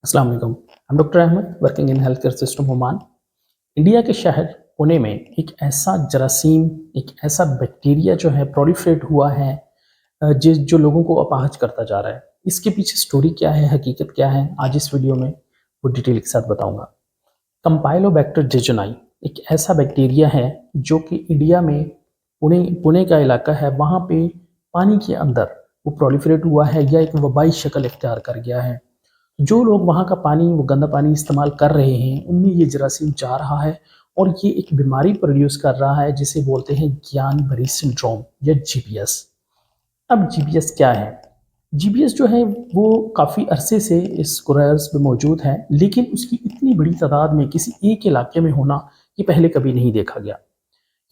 अस्सलाम वालेकुम। I'm doctor Ahmad working in health care system Oman. India के शहर पुणे में एक ऐसा जरासीम, एक ऐसा बैक्टीरिया जो है प्रोलिफरेट हुआ है, जो लोगों को अपाहज करता जा रहा है। इसके पीछे स्टोरी क्या है, हकीकत क्या है, आज इस वीडियो में वो डिटेल के साथ बताऊंगा। कंपाइलोबैक्टर जेजुनाई एक ऐसा बैक्टीरिया है जो कि इंडिया में पुणे पुणे का इलाका है, वहाँ पे पानी के अंदर वो प्रोलिफरेट हुआ है या एक वबाई शक्ल इख्तियार कर गया है। जो लोग वहाँ का पानी, वो गंदा पानी इस्तेमाल कर रहे हैं, उनमें ये जरासीम जा रहा है और ये एक बीमारी प्रोड्यूस कर रहा है जिसे बोलते हैं ज्ञान भरी सिंड्रोम या जीबीएस। अब जीबीएस क्या है? जीबीएस जो है वो काफ़ी अरसे से इस कुरार्स में मौजूद है, लेकिन उसकी इतनी बड़ी तादाद में किसी एक इलाके में होना ये पहले कभी नहीं देखा गया।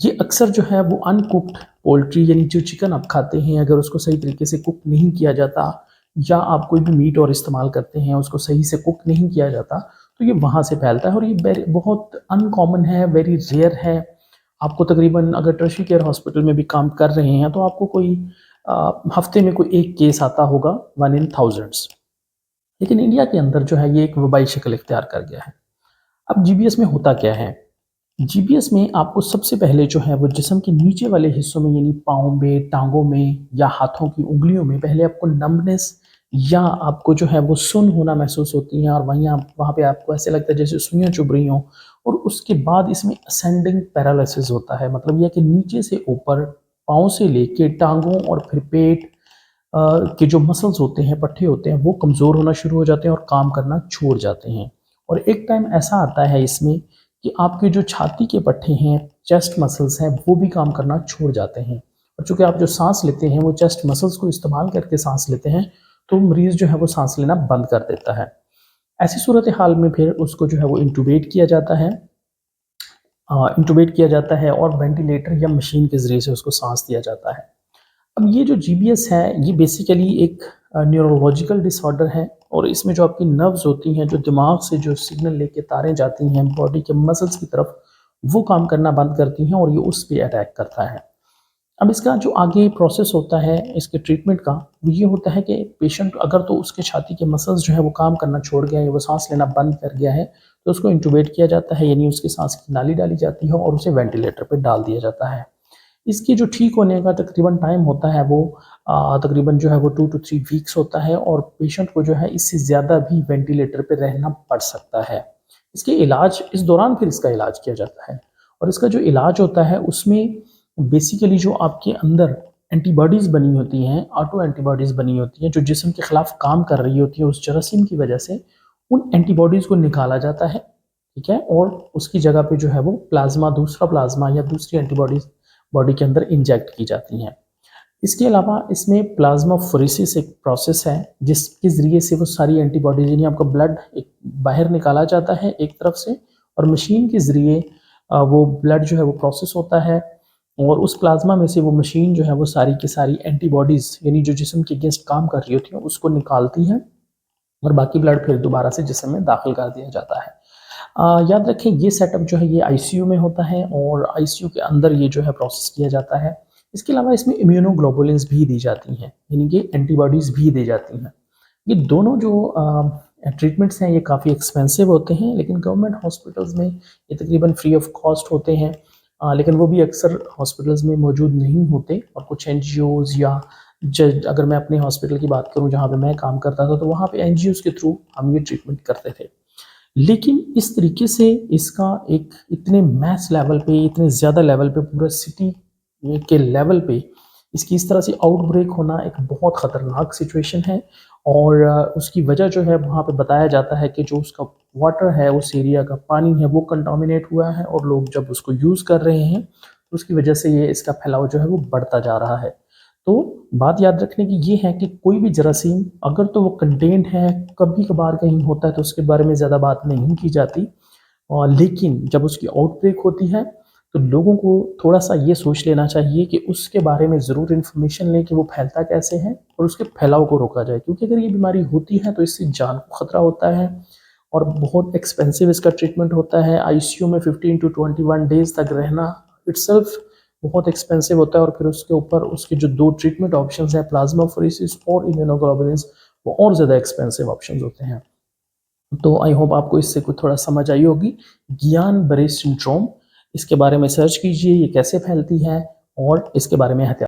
ये अक्सर जो है वो अनकुक्ड पोल्ट्री यानी जो चिकन आप खाते हैं, अगर उसको सही तरीके से कुक नहीं किया जाता या आप कोई भी मीट और इस्तेमाल करते हैं उसको सही से कुक नहीं किया जाता, तो ये वहाँ से फैलता है और ये बहुत अनकॉमन है, वेरी रेयर है। आपको तकरीबन, अगर टर्शियरी केयर हॉस्पिटल में भी काम कर रहे हैं तो आपको कोई हफ्ते में कोई एक केस आता होगा, 1 इन थाउजेंड्स। लेकिन इंडिया के अंदर जो है ये एक वबाई शक्ल इख्तियार कर गया है। अब जीबीएस में होता क्या है? जीबीएस में आपको सबसे पहले जो है वो जिस्म के नीचे वाले हिस्सों में यानी पाँव में, टाँगों में या हाथों की उँगलियों में पहले आपको नम्बनेस या आपको जो है वो सुन्न होना महसूस होती है और वहाँ पे आपको ऐसे लगता है जैसे सुइयाँ चुभ रही हों। और उसके बाद इसमें असेंडिंग पैरालिसिस होता है, मतलब यह कि नीचे से ऊपर पाँव से लेके टाँगों और फिर पेट के जो मसल्स होते हैं, पट्टे होते हैं, वो कमज़ोर होना शुरू हो जाते हैं और काम करना छोड़ जाते हैं। और एक टाइम ऐसा आता है इसमें कि आपके जो छाती के पट्टे हैं, चेस्ट मसल्स हैं, वो भी काम करना छोड़ जाते हैं। और चूँकि आप जो साँस लेते हैं वो चेस्ट मसल्स को इस्तेमाल करके साँस लेते हैं, तो मरीज़ जो है वो साँस लेना बंद कर देता है। ऐसी सूरत हाल में फिर उसको जो है वो इंटुबेट किया जाता है और वेंटिलेटर या मशीन के ज़रिए से उसको साँस दिया जाता है। अब ये जो जीबीएस है ये बेसिकली एक न्यूरोलॉजिकल डिसऑर्डर है और इसमें जो आपकी नर्व्स होती हैं, जो दिमाग से जो सिग्नल लेके तारें जाती हैं बॉडी के मसल्स की तरफ, वो काम करना बंद करती हैं और ये उस पे अटैक करता है। अब इसका जो आगे प्रोसेस होता है इसके ट्रीटमेंट का, वो ये होता है कि पेशेंट, अगर तो उसके छाती के मसल्स जो है वो काम करना छोड़ गया है, वो सांस लेना बंद कर गया है, तो उसको इंटुबेट किया जाता है, यानी उसकी सांस की नाली डाली जाती है और उसे वेंटिलेटर पर डाल दिया जाता है। इसकी जो ठीक होने का तकरीबन टाइम होता है वो तकरीबन जो है वो 2 टू 3 वीक्स होता है और पेशेंट को जो है इससे ज़्यादा भी वेंटिलेटर पे रहना पड़ सकता है। इसके इलाज, इस दौरान फिर इसका इलाज किया जाता है और इसका जो इलाज होता है उसमें बेसिकली जो आपके अंदर एंटीबॉडीज़ बनी होती हैं, ऑटो एंटीबॉडीज़ बनी होती हैं, जो जिस्म के खिलाफ काम कर रही होती हैं उस जरासीम की वजह से, उन एंटीबॉडीज़ को निकाला जाता है, ठीक है? और उसकी जगह पे जो है वो प्लाज़्मा, दूसरा प्लाज़्मा या दूसरी एंटीबॉडीज़ बॉडी के अंदर इंजेक्ट की जाती हैं। इसके अलावा इसमें प्लाज़्माफोरेसिस एक प्रोसेस है जिसके ज़रिए से वो सारी एंटीबॉडीज़, यानी आपका ब्लड एक बाहर निकाला जाता है एक तरफ से और मशीन के ज़रिए वो ब्लड जो है वो प्रोसेस होता है और उस प्लाज़्मा में से वो मशीन जो है वो सारी की सारी एंटीबॉडीज़, यानी जो जिस्म के अगेंस्ट काम कर रही होती हैं, उसको निकालती है और बाकी ब्लड फिर दोबारा से जिस्म में दाखिल कर दिया जाता है। याद रखें ये सेटअप जो है ये आईसीयू में होता है और आईसीयू के अंदर ये जो है प्रोसेस किया जाता है। इसके अलावा इसमें इम्यूनोग्लोबुलिन्स भी दी जाती हैं, यानी कि एंटीबॉडीज़ भी दी जाती हैं। ये दोनों जो ट्रीटमेंट्स हैं ये काफ़ी एक्सपेंसिव होते हैं, लेकिन गवर्नमेंट हॉस्पिटल्स में ये तकरीबन फ्री ऑफ कॉस्ट होते हैं। लेकिन वो भी अक्सर हॉस्पिटल्स में मौजूद नहीं होते और कुछ एनजीओज़ या अगर मैं अपने हॉस्पिटल की बात करूँ जहाँ पे मैं काम करता था, तो वहाँ पे एनजीओज़ के थ्रू हम ये ट्रीटमेंट करते थे। लेकिन इस तरीके से इसका एक इतने मैस लेवल पे, इतने ज़्यादा लेवल पे, पूरा सिटी के लेवल पे इसकी इस तरह से आउटब्रेक होना एक बहुत ख़तरनाक सिचुएशन है। और उसकी वजह जो है वहाँ पे बताया जाता है कि जो उसका वाटर है, उस एरिया का पानी है, वो कंटामिनेट हुआ है और लोग जब उसको यूज़ कर रहे हैं तो उसकी वजह से ये इसका फैलाव जो है वो बढ़ता जा रहा है। तो बात याद रखने की ये है कि कोई भी जरासीम अगर तो वो कंटेन्ड है, कभी-कभार कहीं होता है तो उसके बारे में ज़्यादा बात नहीं की जाती। लेकिन जब उसकी आउटब्रेक होती है तो लोगों को थोड़ा-सा ये सोच लेना चाहिए कि उसके बारे में ज़रूर इन्फॉर्मेशन लें कि वो फैलता कैसे है और उसके फैलाव को रोका जाए। क्योंकि अगर ये बीमारी होती है तो इससे जान को खतरा होता है और बहुत एक्सपेंसिव इसका ट्रीटमेंट होता है। आईसीयू में 15 टू 21 डेज़ तक रहना इटसेल्फ बहुत एक्सपेंसिव होता है और फिर उसके ऊपर उसके जो 2 ट्रीटमेंट ऑप्शंस हैं, प्लाज़्माफोरेसिस और इम्यूनोग्लोबुलिन्स, वो और ज़्यादा एक्सपेंसिव ऑप्शंस होते हैं। तो आई होप आपको इससे कुछ थोड़ा समझ आई होगी। गियान बरे सिंड्रोम, इसके बारे में सर्च कीजिए, ये कैसे फैलती है और इसके बारे में एहतियात